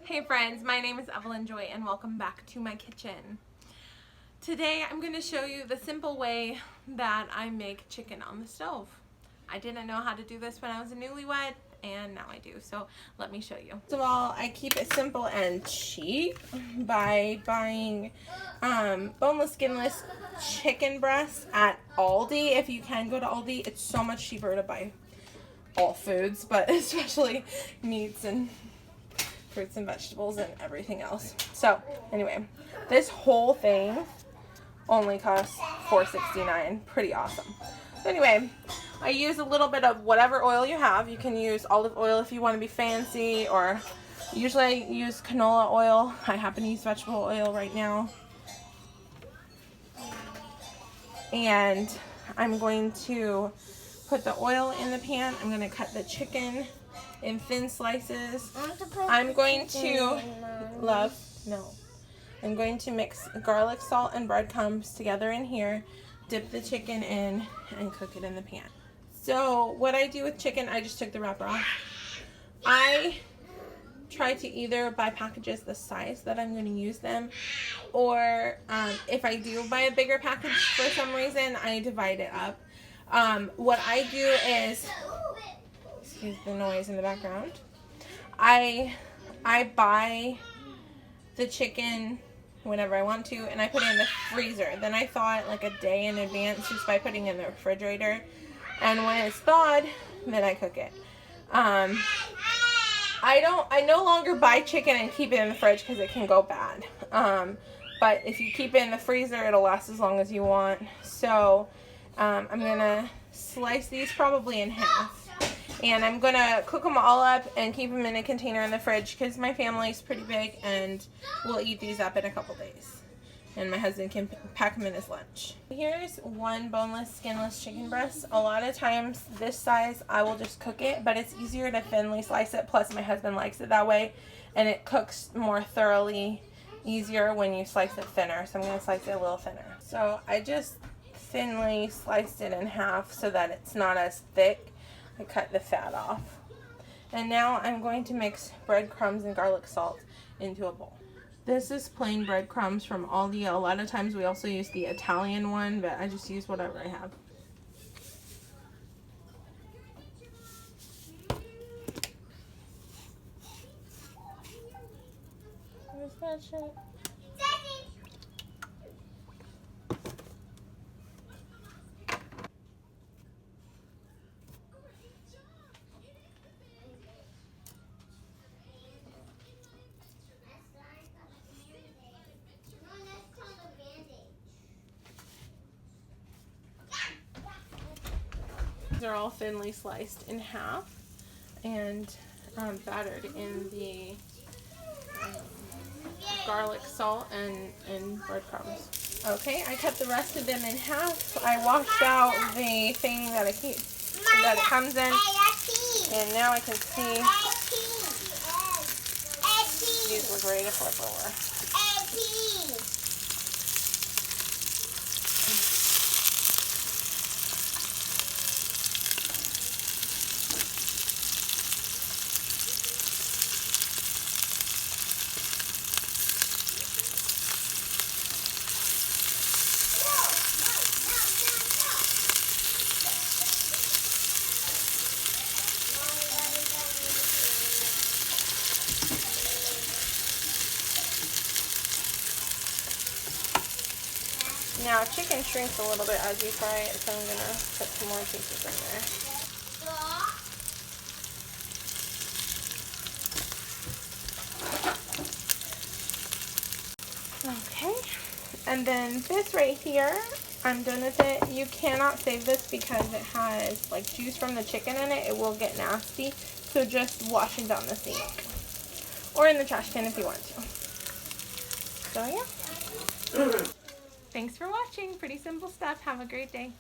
Hey friends, my name is Evelyn Joy and welcome back to my kitchen. Today I'm going to show you the simple way that I make chicken on the stove. I didn't know how to do this when I was a newlywed and now I do, so let me show you. First of all, I keep it simple and cheap by buying boneless, skinless chicken breasts at Aldi. If you can go to Aldi, it's so much cheaper to buy all foods, but especially meats and fruits and vegetables and everything else. So anyway, this whole thing only costs $4.69. Pretty awesome. So anyway, I use a little bit of whatever oil you have. You can use olive oil if you want to be fancy, or usually I use canola oil. I happen to use vegetable oil right now. And I'm going to put the oil in the pan. I'm going to cut the chicken in thin slices. I'm going to I'm going to mix garlic, salt, and breadcrumbs together in here, dip the chicken in, and cook it in the pan. So what I do with chicken, I just took the wrapper off. I try to either buy packages the size that I'm going to use them, or if I do buy a bigger package for some reason, I divide it up. What I do is, excuse the noise in the background, I buy the chicken whenever I want to, and I put it in the freezer. Then I thaw it like a day in advance just by putting it in the refrigerator. And when it's thawed, then I cook it. I no longer buy chicken and keep it in the fridge because it can go bad. But if you keep it in the freezer, it'll last as long as you want. So I'm gonna slice these probably in half. And I'm going to cook them all up and keep them in a container in the fridge because my family's pretty big and we'll eat these up in a couple days. And my husband can pack them in his lunch. Here's one boneless, skinless chicken breast. A lot of times this size I will just cook it, but it's easier to thinly slice it. Plus my husband likes it that way and it cooks more thoroughly, easier when you slice it thinner. So I'm going to slice it a little thinner. So I just thinly sliced it in half so that it's not as thick. I cut the fat off. And now I'm going to mix breadcrumbs and garlic salt into a bowl. This is plain breadcrumbs from Aldi. A lot of times we also use the Italian one, but I just use whatever I have. Where's that shit? They're all thinly sliced in half and battered in the garlic, salt, and breadcrumbs. Okay, I cut the rest of them in half. I washed out the thing that it comes in, and now I can see these look ready to flip over. Now chicken shrinks a little bit as you fry it, so I'm going to put some more pieces in there. Okay, and then this right here, I'm done with it. You cannot save this because it has like juice from the chicken in it. It will get nasty, so just wash it down the sink or in the trash can if you want to. So yeah. Thanks for watching. Pretty simple stuff. Have a great day.